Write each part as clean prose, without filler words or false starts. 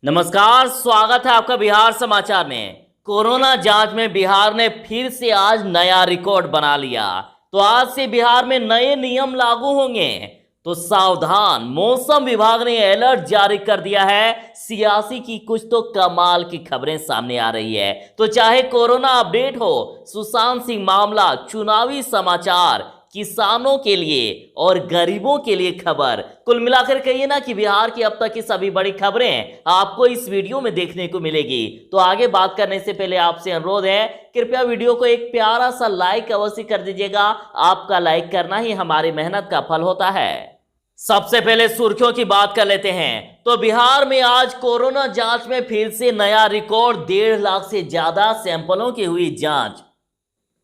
नमस्कार, स्वागत है आपका बिहार समाचार में। कोरोना जांच में बिहार ने फिर से आज नया रिकॉर्ड बना लिया। तो आज से बिहार में नए नियम लागू होंगे, तो सावधान। मौसम विभाग ने अलर्ट जारी कर दिया है। सियासी की कुछ तो कमाल की खबरें सामने आ रही है। तो चाहे कोरोना अपडेट हो, सुशांत सिंह मामला, चुनावी समाचार, किसानों के लिए और गरीबों के लिए खबर, कुल मिलाकर कहिए ना कि बिहार की अब तक की सभी बड़ी खबरें आपको इस वीडियो में देखने को मिलेगी। तो आगे बात करने से पहले आपसे अनुरोध है, कृपया वीडियो को एक प्यारा सा लाइक अवश्य कर दीजिएगा। आपका लाइक करना ही हमारी मेहनत का फल होता है। सबसे पहले सुर्खियों की बात कर लेते हैं। तो बिहार में आज कोरोना जांच में फिर से नया रिकॉर्ड, 1.5 लाख से ज्यादा सैंपलों की हुई जांच।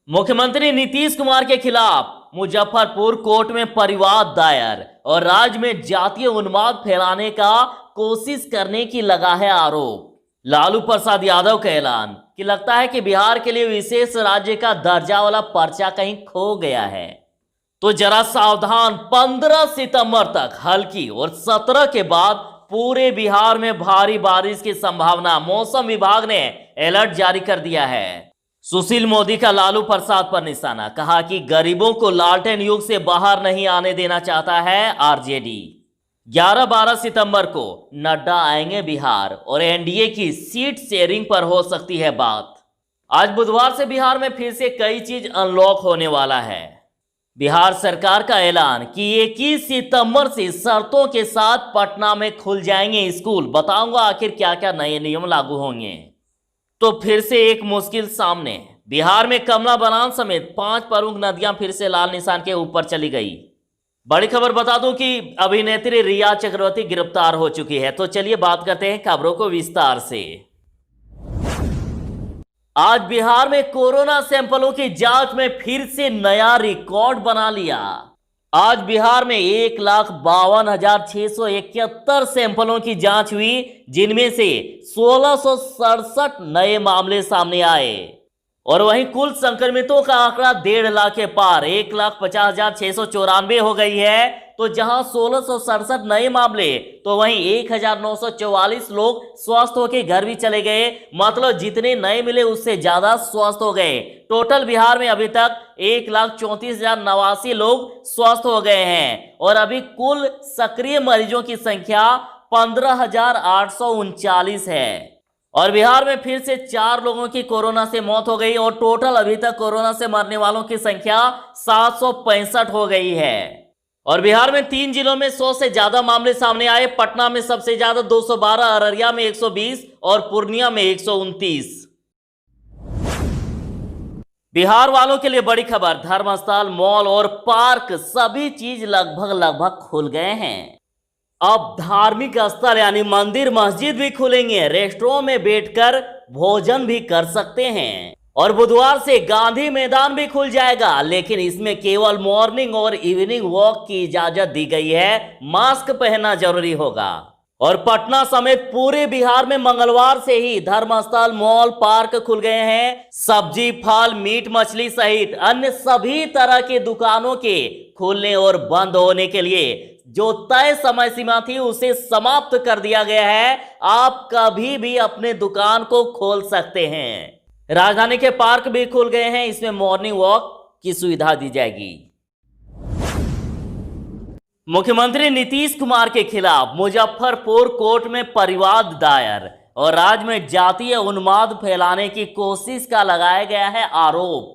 मुख्यमंत्री नीतीश कुमार के खिलाफ मुजफ्फरपुर कोर्ट में परिवाद दायर और राज्य में जातीय उन्माद फैलाने का कोशिश करने की लगा है आरोप। लालू प्रसाद यादव का ऐलान कि लगता है कि बिहार के लिए विशेष राज्य का दर्जा वाला पर्चा कहीं खो गया है। तो जरा सावधान, 15 सितंबर तक हल्की और 17 के बाद पूरे बिहार में भारी बारिश की संभावना। मौसम विभाग ने अलर्ट जारी कर दिया है। सुशील मोदी का लालू प्रसाद पर निशाना, कहा कि गरीबों को लालटेन युग से बाहर नहीं आने देना चाहता है आरजेडी। 11-12 सितंबर को नड्डा आएंगे बिहार और एनडीए की सीट शेयरिंग पर हो सकती है बात। आज बुधवार से बिहार में फिर से कई चीज अनलॉक होने वाला है। बिहार सरकार का ऐलान कि 21 सितंबर से शर्तों के साथ पटना में खुल जाएंगे स्कूल। बताऊंगा आखिर क्या क्या नए नियम लागू होंगे। तो फिर से एक मुश्किल सामने। बिहार में कमला बलान समेत 5 प्रमुख नदियां फिर से लाल निशान के ऊपर चली गई। बड़ी खबर बता दूं कि अभिनेत्री रिया चक्रवर्ती गिरफ्तार हो चुकी है। तो चलिए बात करते हैं खबरों को विस्तार से। आज बिहार में कोरोना सैंपलों की जांच में फिर से नया रिकॉर्ड बना लिया। आज बिहार में 1,52,671 सैंपलों की जांच हुई, जिनमें से 1667 नए मामले सामने आए और वहीं कुल संक्रमितों का आंकड़ा 1.5 लाख के पार 1,50,694 हो गई है। तो जहां 1667 नए मामले, तो वहीं 1,944 लोग स्वस्थ होकर घर भी चले गए। मतलब जितने नए मिले उससे ज्यादा स्वस्थ हो गए। टोटल बिहार में अभी तक 1,34,089 लोग स्वस्थ हो गए हैं और अभी कुल सक्रिय मरीजों की संख्या 15,839 है। और बिहार में फिर से 4 लोगों की कोरोना से मौत हो गई और टोटल अभी तक कोरोना से मरने वालों की संख्या 765 हो गई है। और बिहार में 3 जिलों में 100 से ज्यादा मामले सामने आए। पटना में सबसे ज्यादा 212, अररिया में 120 और पूर्णिया में 129। बिहार वालों के लिए बड़ी खबर, धर्मस्थल, मॉल और पार्क सभी चीज लगभग खुल गए हैं। अब धार्मिक स्थल यानी मंदिर, मस्जिद भी खुलेंगे। रेस्टोरेंट में बैठकर भोजन भी कर सकते हैं। और बुधवार से गांधी मैदान भी खुल जाएगा, लेकिन इसमें केवल मॉर्निंग और इवनिंग वॉक की इजाजत दी गई है। मास्क पहनना जरूरी होगा। और पटना समेत पूरे बिहार में मंगलवार से ही धर्मस्थल, मॉल, पार्क खुल गए हैं। सब्जी, फल, मीट, मछली सहित अन्य सभी तरह की दुकानों के खुलने और बंद होने के लिए जो तय समय सीमा थी उसे समाप्त कर दिया गया है। आप कभी भी अपने दुकान को खोल सकते हैं। राजधानी के पार्क भी खुल गए हैं। इसमें मॉर्निंग वॉक की सुविधा दी जाएगी। मुख्यमंत्री नीतीश कुमार के खिलाफ मुजफ्फरपुर कोर्ट में परिवाद दायर और राज्य में जातीय उन्माद फैलाने की कोशिश का लगाया गया है आरोप।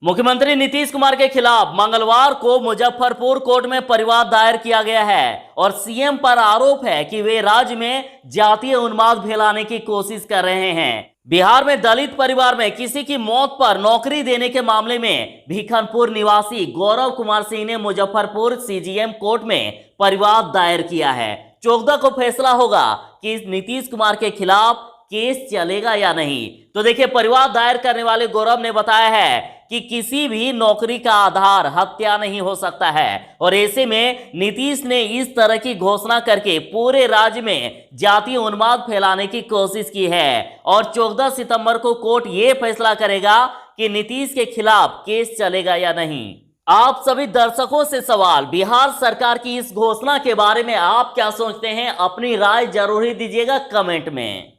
मुख्यमंत्री नीतीश कुमार के खिलाफ मंगलवार को मुजफ्फरपुर कोर्ट में परिवाद दायर किया गया है और सीएम पर आरोप है कि वे राज्य में जातीय उन्माद फैलाने की कोशिश कर रहे हैं। बिहार में दलित परिवार में किसी की मौत पर नौकरी देने के मामले में भिखनपुर निवासी गौरव कुमार सिंह ने मुजफ्फरपुर सीजीएम कोर्ट में परिवाद दायर किया है। 14 को फैसला होगा कि नीतीश कुमार के खिलाफ केस चलेगा या नहीं। तो देखिए, परिवाद दायर करने वाले गौरव ने बताया है कि किसी भी नौकरी का आधार हत्या नहीं हो सकता है और ऐसे में नीतीश ने इस तरह की घोषणा करके पूरे राज्य में जातीय उन्माद फैलाने की कोशिश की है। और 14 सितंबर को कोर्ट यह फैसला करेगा कि नीतीश के खिलाफ केस चलेगा या नहीं। आप सभी दर्शकों से सवाल, बिहार सरकार की इस घोषणा के बारे में आप क्या सोचते हैं? अपनी राय जरूर ही दीजिएगा कमेंट में।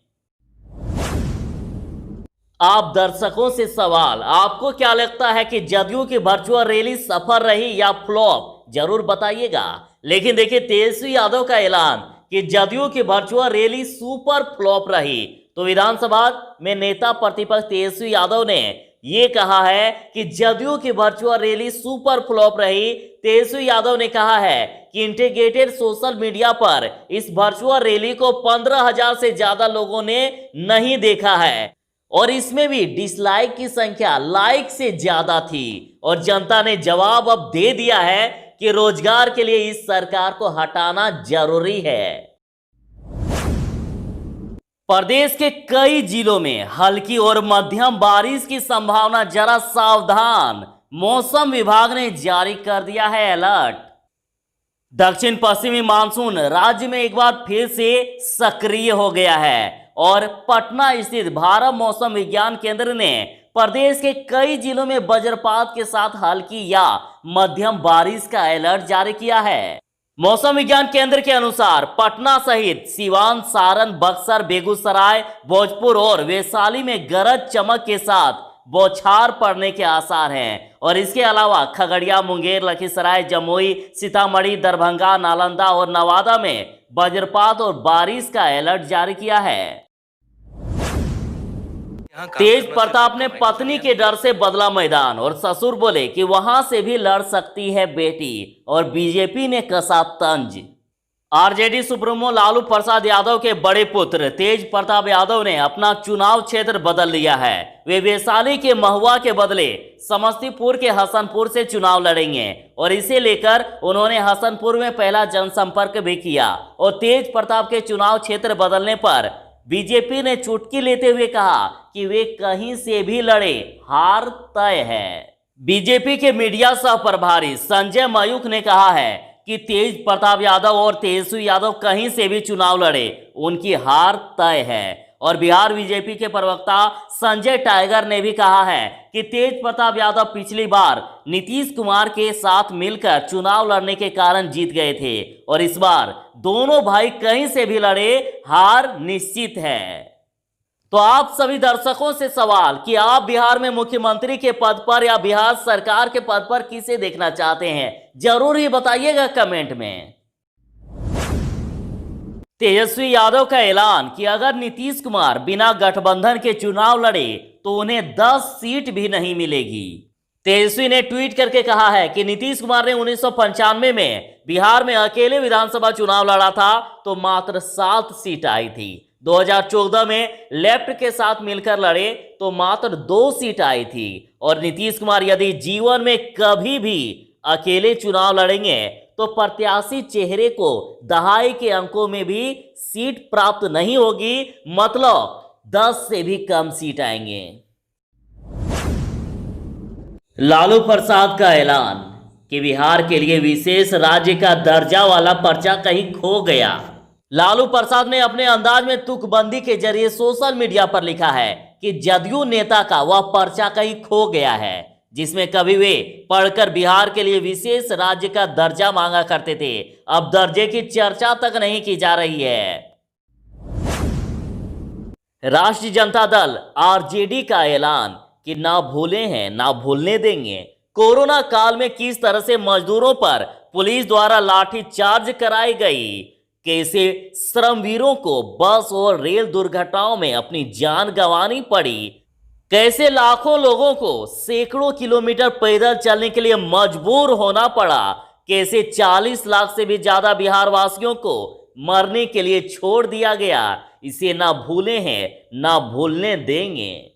आप दर्शकों से सवाल, आपको क्या लगता है कि जदयू की वर्चुअल रैली सफल रही या फ्लॉप? जरूर बताइएगा। लेकिन देखिए, तेजस्वी यादव का ऐलान कि जदयू की वर्चुअल रैली सुपर फ्लॉप रही। तो विधानसभा में नेता प्रतिपक्ष तेजस्वी यादव ने यह कहा है कि जदयू की वर्चुअल रैली सुपर फ्लॉप रही। तेजस्वी यादव ने कहा है कि इंटीग्रेटेड सोशल मीडिया पर इस वर्चुअल रैली को 15,000 से ज्यादा लोगों ने नहीं देखा है और इसमें भी डिसलाइक की संख्या लाइक से ज्यादा थी। और जनता ने जवाब अब दे दिया है कि रोजगार के लिए इस सरकार को हटाना जरूरी है। प्रदेश के कई जिलों में हल्की और मध्यम बारिश की संभावना, जरा सावधान। मौसम विभाग ने जारी कर दिया है अलर्ट। दक्षिण पश्चिमी मानसून राज्य में एक बार फिर से सक्रिय हो गया है और पटना स्थित भारत मौसम विज्ञान केंद्र ने प्रदेश के कई जिलों में वज्रपात के साथ हल्की या मध्यम बारिश का अलर्ट जारी किया है। मौसम विज्ञान केंद्र के अनुसार पटना सहित सीवान, सारण, बक्सर, बेगूसराय, भोजपुर और वैशाली में गरज चमक के साथ बौछार पड़ने के आसार हैं और इसके अलावा खगड़िया, मुंगेर, लखीसराय, जमुई, सीतामढ़ी, दरभंगा, नालंदा और नवादा में वज्रपात और बारिश का अलर्ट जारी किया है। तेज प्रताप ने पत्नी के डर से बदला मैदान और ससुर बोले कि वहां से भी लड़ सकती है बेटी, और बीजेपी ने कसा तंज। आरजेडी सुप्रीमो लालू प्रसाद यादव के बड़े पुत्र तेज प्रताप यादव ने अपना चुनाव क्षेत्र बदल लिया है। वे वैशाली के महुआ के बदले समस्तीपुर के हसनपुर से चुनाव लड़ेंगे और इसे लेकर उन्होंने हसनपुर में पहला जनसंपर्क भी किया। और तेज प्रताप के चुनाव क्षेत्र बदलने पर बीजेपी ने चुटकी लेते हुए कहा कि वे कहीं से भी लड़े, हार तय है। बीजेपी के मीडिया सह प्रभारी संजय मयूख ने कहा है कि तेज प्रताप यादव और तेजस्वी यादव कहीं से भी चुनाव लड़े, उनकी हार तय है। और बिहार बीजेपी के प्रवक्ता संजय टाइगर ने भी कहा है कि तेज प्रताप यादव पिछली बार नीतीश कुमार के साथ मिलकर चुनाव लड़ने के कारण जीत गए थे और इस बार दोनों भाई कहीं से भी लड़े, हार निश्चित है। तो आप सभी दर्शकों से सवाल कि आप बिहार में मुख्यमंत्री के पद पर या बिहार सरकार के पद पर किसे देखना चाहते हैं? जरूर ही बताइएगा कमेंट में। तेजस्वी यादव का ऐलान कि अगर नीतीश कुमार बिना गठबंधन के चुनाव लड़े तो उन्हें 10 सीट भी नहीं मिलेगी। तेजस्वी ने ट्वीट करके कहा है कि नीतीश कुमार ने 1995 में बिहार में अकेले विधानसभा चुनाव लड़ा था तो मात्र 7 सीट आई थी। 2014 में लेफ्ट के साथ मिलकर लड़े तो मात्र 2 सीट आई थी। और नीतीश कुमार यदि जीवन में कभी भी अकेले चुनाव लड़ेंगे तो प्रत्याशी चेहरे को दहाई के अंकों में भी सीट प्राप्त नहीं होगी, मतलब 10 से भी कम सीट आएंगे। लालू प्रसाद का ऐलान कि बिहार के लिए विशेष राज्य का दर्जा वाला पर्चा कहीं खो गया। लालू प्रसाद ने अपने अंदाज में तुकबंदी के जरिए सोशल मीडिया पर लिखा है कि जदयू नेता का वह पर्चा कहीं खो गया है जिसमें कभी वे पढ़कर बिहार के लिए विशेष राज्य का दर्जा मांगा करते थे। अब दर्जे की चर्चा तक नहीं की जा रही है। राष्ट्रीय जनता दल आरजेडी का ऐलान कि ना भूले हैं ना भूलने देंगे। कोरोना काल में किस तरह से मजदूरों पर पुलिस द्वारा लाठीचार्ज कराई गई, कैसे श्रमवीरों को बस और रेल दुर्घटनाओं में अपनी जान गंवानी पड़ी, कैसे लाखों लोगों को सैकड़ों किलोमीटर पैदल चलने के लिए मजबूर होना पड़ा, कैसे 40 लाख से भी ज्यादा बिहार वासियों को मरने के लिए छोड़ दिया गया, इसे ना भूले हैं ना भूलने देंगे।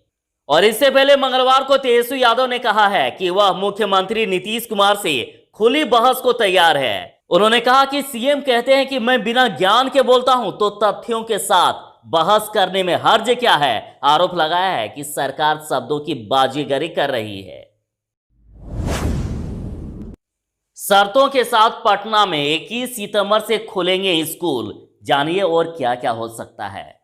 और इससे पहले मंगलवार को तेजस्वी यादव ने कहा है कि वह मुख्यमंत्री नीतीश कुमार से खुली बहस को तैयार है। उन्होंने कहा कि सीएम कहते हैं कि मैं बिना ज्ञान के बोलता हूं तो तथ्यों के साथ बहस करने में हर्ज क्या है। आरोप लगाया है कि सरकार शब्दों की बाजीगरी कर रही है। शर्तों के साथ पटना में 21 सितंबर से खुलेंगे स्कूल, जानिए और क्या क्या हो सकता है।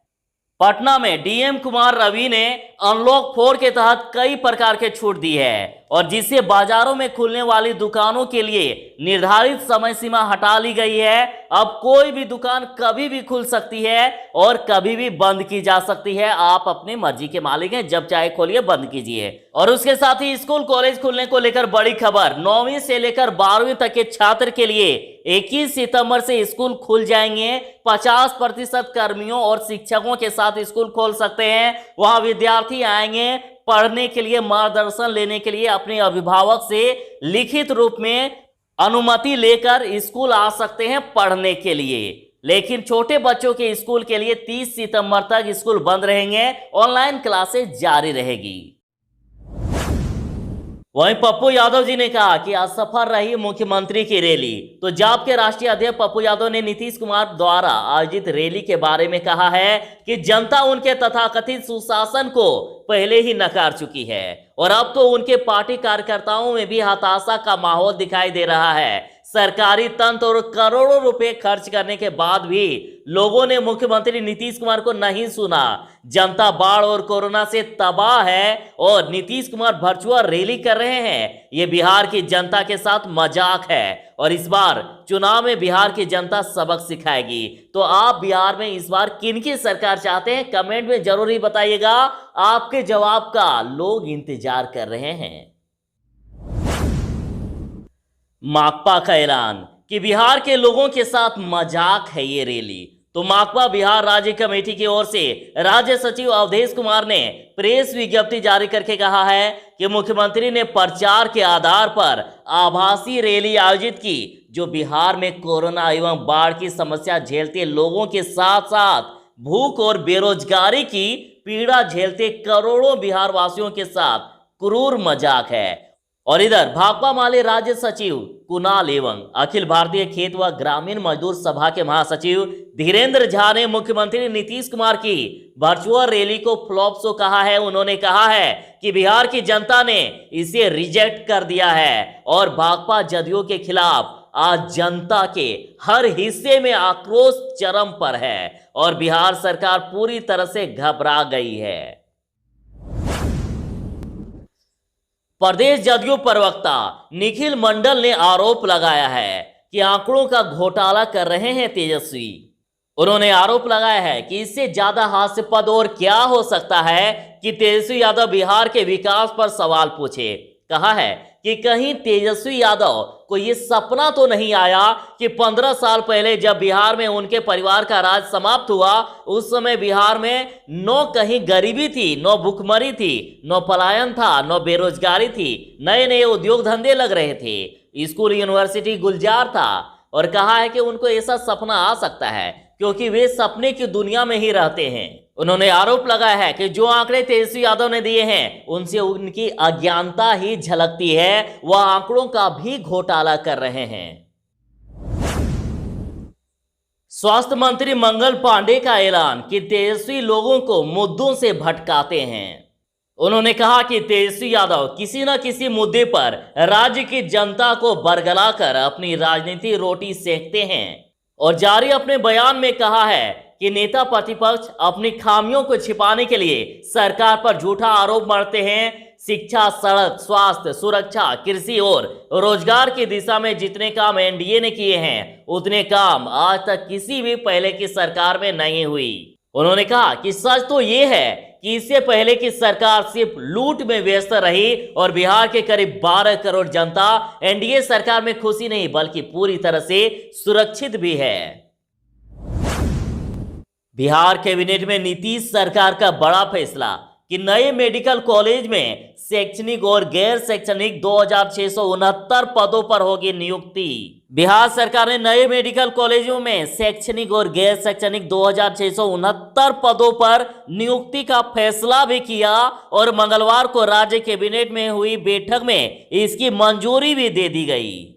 पटना में डीएम कुमार रवि ने अनलॉक 4 के तहत कई प्रकार के छूट दी है और जिससे बाजारों में खुलने वाली दुकानों के लिए निर्धारित समय सीमा हटा ली गई है। अब कोई भी दुकान कभी भी खुल सकती है और कभी भी बंद की जा सकती है। आप अपनी मर्जी के मालिक हैं, जब चाहे खोलिए, बंद कीजिए। और उसके साथ ही स्कूल कॉलेज खुलने को लेकर बड़ी खबर, 9वीं से लेकर 12वीं तक के छात्र के लिए 21 सितंबर से स्कूल खुल जाएंगे। 50% कर्मियों और शिक्षकों के साथ स्कूल खोल सकते हैं। वहां विद्यार्थी आएंगे पढ़ने के लिए, मार्गदर्शन लेने के लिए अपने अभिभावक से लिखित रूप में अनुमति लेकर स्कूल आ सकते हैं पढ़ने के लिए। लेकिन छोटे बच्चों के स्कूल के लिए 30 सितंबर तक स्कूल बंद रहेंगे, ऑनलाइन क्लासेस जारी रहेगी। वहीं पप्पू यादव जी ने कहा कि असफल रही मुख्यमंत्री की रैली। तो जाप के राष्ट्रीय अध्यक्ष पप्पू यादव ने नीतीश कुमार द्वारा आयोजित रैली के बारे में कहा है कि जनता उनके तथाकथित सुशासन को पहले ही नकार चुकी है और अब तो उनके पार्टी कार्यकर्ताओं में भी हताशा का माहौल दिखाई दे रहा है। सरकारी तंत्र और करोड़ों रुपए खर्च करने के बाद भी लोगों ने मुख्यमंत्री नीतीश कुमार को नहीं सुना। जनता बाढ़ और कोरोना से तबाह है और नीतीश कुमार वर्चुअल रैली कर रहे हैं। ये बिहार की जनता के साथ मजाक है और इस बार चुनाव में बिहार की जनता सबक सिखाएगी। तो आप बिहार में इस बार किनकी सरकार चाहते हैं, कमेंट में जरूर ही बताइएगा। आपके जवाब का लोग इंतजार कर रहे हैं। माकपा का ऐलान कि बिहार के लोगों के साथ मजाक है ये रैली। तो माकपा बिहार राज्य कमेटी की ओर से राज्य सचिव अवधेश कुमार ने प्रेस विज्ञप्ति जारी करके कहा है कि मुख्यमंत्री ने प्रचार के आधार पर आभासी रैली आयोजित की, जो बिहार में कोरोना एवं बाढ़ की समस्या झेलते लोगों के साथ साथ भूख और बेरोजगारी की पीड़ा झेलते करोड़ों बिहार वासियों के साथ क्रूर मजाक है। और इधर भाकपा माले राज्य सचिव कुणाल एवं अखिल भारतीय खेत व ग्रामीण मजदूर सभा के महासचिव धीरेन्द्र झा ने मुख्यमंत्री नीतीश कुमार की वर्चुअल रैली को फ्लॉप शो कहा है। उन्होंने कहा है कि बिहार की जनता ने इसे रिजेक्ट कर दिया है और भाकपा जदयू के खिलाफ आज जनता के हर हिस्से में आक्रोश चरम पर है और बिहार सरकार पूरी तरह से घबरा गई है। प्रदेश जदयू प्रवक्ता निखिल मंडल ने आरोप लगाया है कि आंकड़ों का घोटाला कर रहे हैं तेजस्वी। उन्होंने आरोप लगाया है कि इससे ज्यादा हास्यास्पद और क्या हो सकता है कि तेजस्वी यादव बिहार के विकास पर सवाल पूछे। कहा है कि कहीं तेजस्वी यादव को यह सपना तो नहीं आया कि 15 साल पहले जब बिहार में उनके परिवार का राज समाप्त हुआ, उस समय बिहार में न कहीं गरीबी थी, न भुखमरी थी, न पलायन था, न बेरोजगारी थी, नए नए उद्योग धंधे लग रहे थे, स्कूल यूनिवर्सिटी गुलजार था। और कहा है कि उनको ऐसा सपना आ सकता है क्योंकि वे सपने की दुनिया में ही रहते हैं। उन्होंने आरोप लगाया है कि जो आंकड़े तेजस्वी यादव ने दिए हैं उनसे उनकी अज्ञानता ही झलकती है, वह आंकड़ों का भी घोटाला कर रहे हैं। स्वास्थ्य मंत्री मंगल पांडे का ऐलान कि तेजस्वी लोगों को मुद्दों से भटकाते हैं। उन्होंने कहा कि तेजस्वी यादव किसी न किसी मुद्दे पर राज्य की जनता को बरगलाकर अपनी राजनीति रोटी सेकते हैं और जारी अपने बयान में कहा है कि नेता प्रतिपक्ष अपनी खामियों को छिपाने के लिए सरकार पर झूठा आरोप मढ़ते हैं। शिक्षा, सड़क, स्वास्थ्य, सुरक्षा, कृषि और रोजगार की दिशा में जितने काम एनडीए ने किए हैं उतने काम आज तक किसी भी पहले की सरकार में नहीं हुई। उन्होंने कहा कि सच तो ये है कि इससे पहले की सरकार सिर्फ लूट में व्यस्त रही और बिहार के करीब 12 करोड़ जनता एनडीए सरकार में खुशी नहीं बल्कि पूरी तरह से सुरक्षित भी है। बिहार कैबिनेट में नीतीश सरकार का बड़ा फैसला कि नए मेडिकल कॉलेज में शैक्षणिक और गैर शैक्षणिक 2669 पदों पर होगी नियुक्ति। बिहार सरकार ने नए मेडिकल कॉलेजों में शैक्षणिक और गैर शैक्षणिक 2669 पदों पर नियुक्ति का फैसला भी किया और मंगलवार को राज्य कैबिनेट में हुई बैठक में इसकी मंजूरी भी दे दी गई।